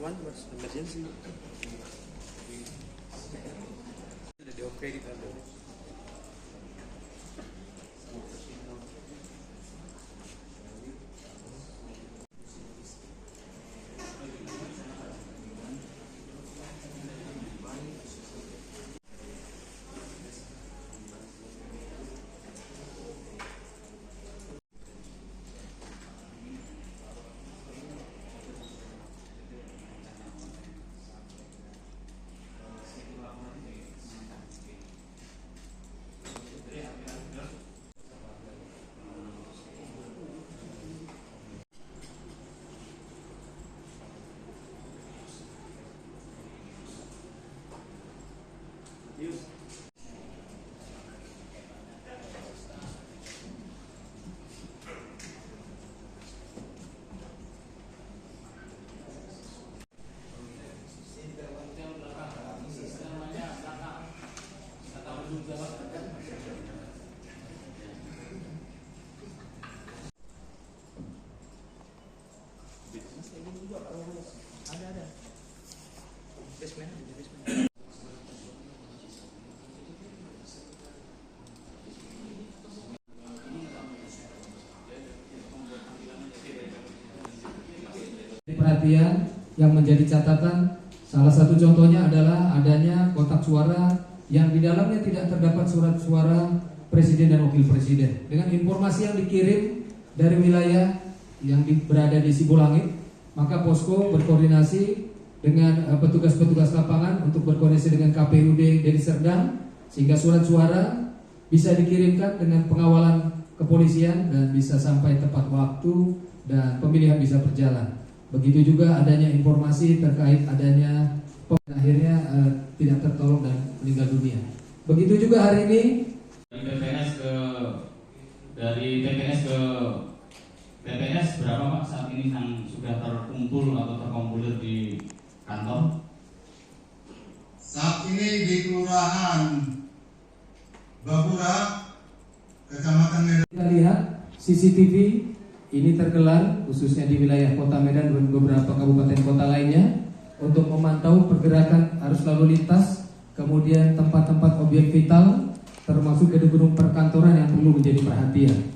One was emergency. They okay di sana. Ada. Basement. Perhatian yang menjadi catatan, salah satu contohnya adalah adanya kotak suara yang di dalamnya tidak terdapat surat suara presiden dan wakil presiden. Dengan informasi yang dikirim dari wilayah yang berada di Sibulangit, maka posko berkoordinasi dengan petugas-petugas lapangan untuk berkoordinasi dengan KPUD Deli Serdang, sehingga surat suara bisa dikirimkan dengan pengawalan kepolisian dan bisa sampai tepat waktu dan pemilihan bisa berjalan. Begitu juga adanya informasi terkait adanya akhirnya tidak tertolong dan meninggal dunia. Begitu juga hari ini dari TPS ke TPS berapa Pak saat ini yang sudah terkumpul atau terkompulir di kantor? Saat ini di Kelurahan Babura, Kecamatan Medan. Kita lihat CCTV ini tergelar khususnya di wilayah Kota Medan dan beberapa kabupaten kota lainnya untuk memantau pergerakan arus lalu lintas, kemudian tempat-tempat objek vital termasuk gedung-gedung perkantoran yang perlu menjadi perhatian.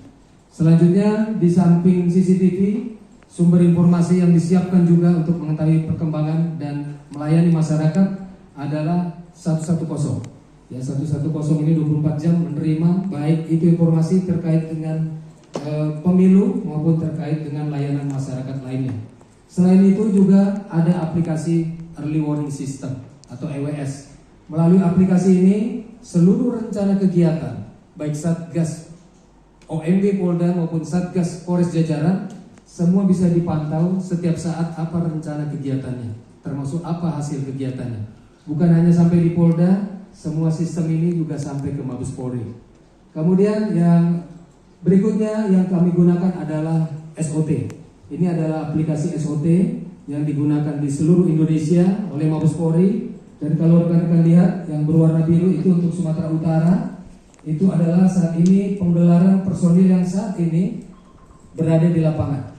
Selanjutnya di samping CCTV, sumber informasi yang disiapkan juga untuk mengetahui perkembangan dan melayani masyarakat adalah 110. Ya, 110 ini 24 jam menerima baik itu informasi terkait dengan pemilu maupun terkait dengan layanan masyarakat lainnya. Selain itu juga ada aplikasi Early Warning System atau EWS. Melalui aplikasi ini seluruh rencana kegiatan baik Satgas OMB Polda maupun Satgas Polres jajaran semua bisa dipantau setiap saat apa rencana kegiatannya, termasuk apa hasil kegiatannya. Bukan hanya sampai di Polda, semua sistem ini juga sampai ke Mabes Polri. Kemudian yang berikutnya yang kami gunakan adalah SOT. Ini adalah aplikasi SOT yang digunakan di seluruh Indonesia oleh Mabes Polri. Dan kalau rekan-rekan lihat yang berwarna biru itu untuk Sumatera Utara, itu adalah saat ini penggelaran personil yang saat ini berada di lapangan.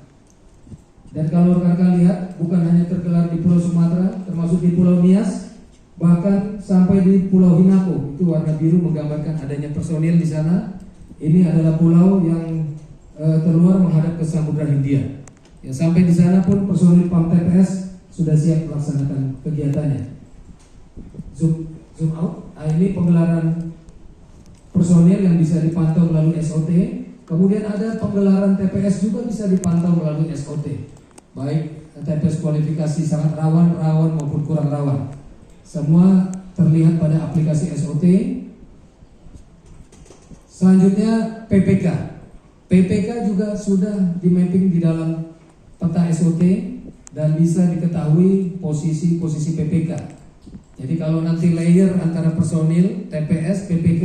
Dan kalau rekan-rekan lihat bukan hanya tergelar di Pulau Sumatera, termasuk di Pulau Nias, bahkan sampai di Pulau Hinako, itu warna biru menggambarkan adanya personil di sana. Ini adalah pulau yang terluar menghadap ke Samudra Hindia. Ya, sampai di sana pun personil PAM TPS sudah siap melaksanakan kegiatannya. Zoom out. Nah, ini penggelaran personil yang bisa dipantau melalui SOT. Kemudian ada penggelaran TPS juga bisa dipantau melalui SOT. Baik TPS kualifikasi sangat rawan maupun kurang rawan. Semua terlihat pada aplikasi SOT. Selanjutnya PPK. PPK juga sudah di-mapping di dalam peta SOT dan bisa diketahui posisi-posisi PPK. Jadi kalau nanti layer antara personil, TPS, PPK,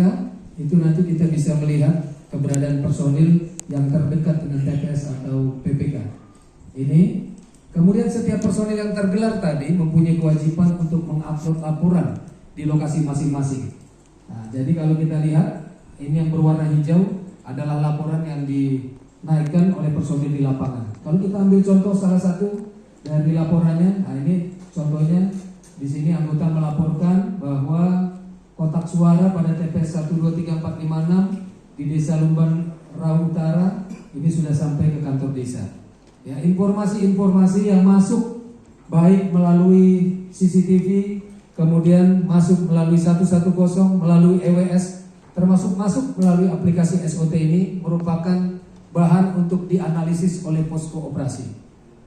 itu nanti kita bisa melihat keberadaan personil yang terdekat dengan TPS atau PPK. Ini. Kemudian setiap personil yang tergelar tadi mempunyai kewajiban untuk mengupload laporan di lokasi masing-masing. Nah, jadi kalau kita lihat ini yang berwarna hijau adalah laporan yang dinaikkan oleh personil di lapangan. Kalau kita ambil contoh salah satu dari laporannya, nah ini contohnya di sini anggota melaporkan bahwa kotak suara pada TPS 123456 di Desa Lumban Rau Utara ini sudah sampai ke kantor desa. Ya, informasi-informasi yang masuk baik melalui CCTV, kemudian masuk melalui 110, melalui EWS, termasuk masuk melalui aplikasi SOT ini merupakan bahan untuk dianalisis oleh posko operasi.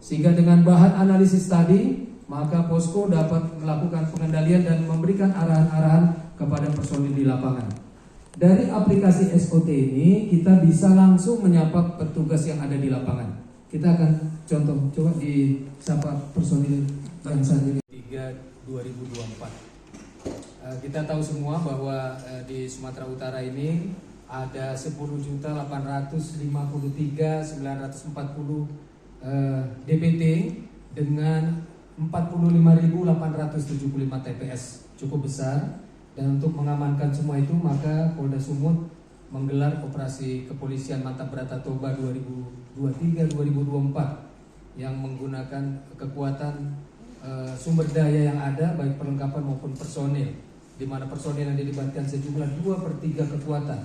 Sehingga dengan bahan analisis tadi, maka posko dapat melakukan pengendalian dan memberikan arahan-arahan kepada personil di lapangan. Dari aplikasi SOT ini kita bisa langsung menyapa petugas yang ada di lapangan. Kita akan contoh, coba disapa personil yang saat ini 3/2024. Kita tahu semua bahwa di Sumatera Utara ini ada 10.853.940 DPT dengan 45.875 TPS, cukup besar. Dan untuk mengamankan semua itu maka Polda Sumut menggelar operasi kepolisian Mantap Brata Toba 2023-2024 yang menggunakan kekuatan sumber daya yang ada baik perlengkapan maupun personil, di mana personil yang dilibatkan sejumlah 2/3 kekuatan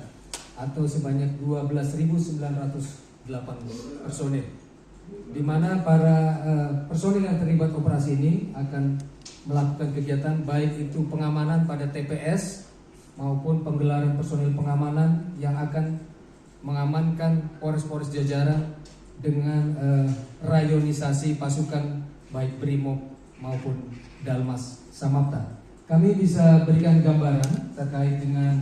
atau sebanyak 12.908 personil, di mana para personil yang terlibat operasi ini akan melakukan kegiatan baik itu pengamanan pada TPS maupun penggelaran personil pengamanan yang akan mengamankan polres-polres jajaran dengan rayonisasi pasukan baik Brimob maupun Dalmas Samapta. Kami bisa berikan gambaran terkait dengan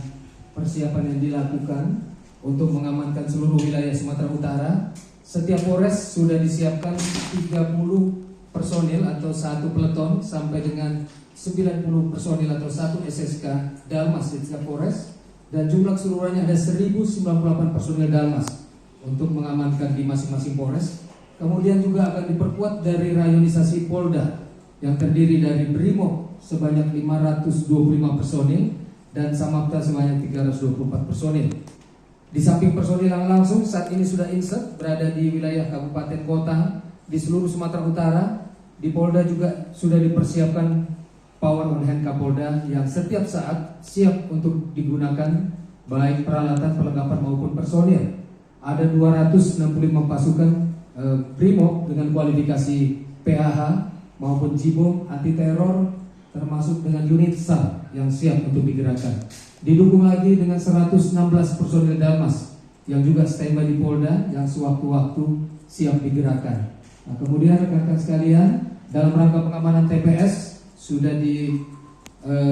persiapan yang dilakukan untuk mengamankan seluruh wilayah Sumatera Utara. Setiap polres sudah disiapkan 30 personil atau 1 peleton sampai dengan 90 personil atau 1 SSK Dalmas di setiap polres, dan jumlah keseluruhannya ada 1098 personil Dalmas untuk mengamankan di masing-masing polres. Kemudian juga akan diperkuat dari rayonisasi Polda yang terdiri dari Brimob sebanyak 525 personil dan Samapta sebanyak 324 personil. Di samping personil yang langsung saat ini sudah insert berada di wilayah kabupaten kota di seluruh Sumatera Utara, di Polda juga sudah dipersiapkan Power on Hand Kapolda yang setiap saat siap untuk digunakan baik peralatan, perlengkapan maupun personil. Ada 265 pasukan Brimob dengan kualifikasi PAH maupun Jibom anti teror, termasuk dengan unit SAR yang siap untuk digerakkan. Didukung lagi dengan 116 personil Dalmas yang juga standby di Polda yang sewaktu-waktu siap digerakkan. Nah, kemudian rekan-rekan sekalian, dalam rangka pengamanan TPS sudah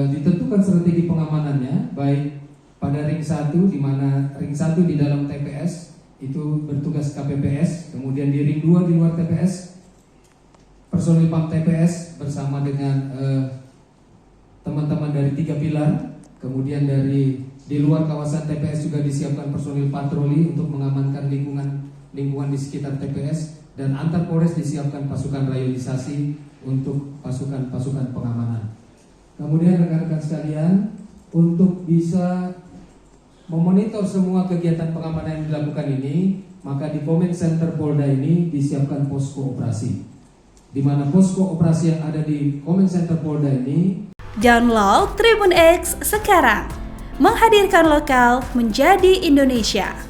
ditentukan strategi pengamanannya, baik pada ring 1 di mana ring 1 di dalam TPS itu bertugas KPPS, kemudian di ring 2 di luar TPS personil PAM TPS bersama dengan teman-teman dari 3 pilar, kemudian di luar kawasan TPS juga disiapkan personil patroli untuk mengamankan lingkungan di sekitar TPS. Dan antar polres disiapkan pasukan rayonisasi untuk pasukan-pasukan pengamanan. Kemudian rekan-rekan sekalian, untuk bisa memonitor semua kegiatan pengamanan yang dilakukan ini, maka di Command Center Polda ini disiapkan posko operasi, di mana posko operasi yang ada di Command Center Polda ini. Download Tribun X sekarang, menghadirkan lokal menjadi Indonesia.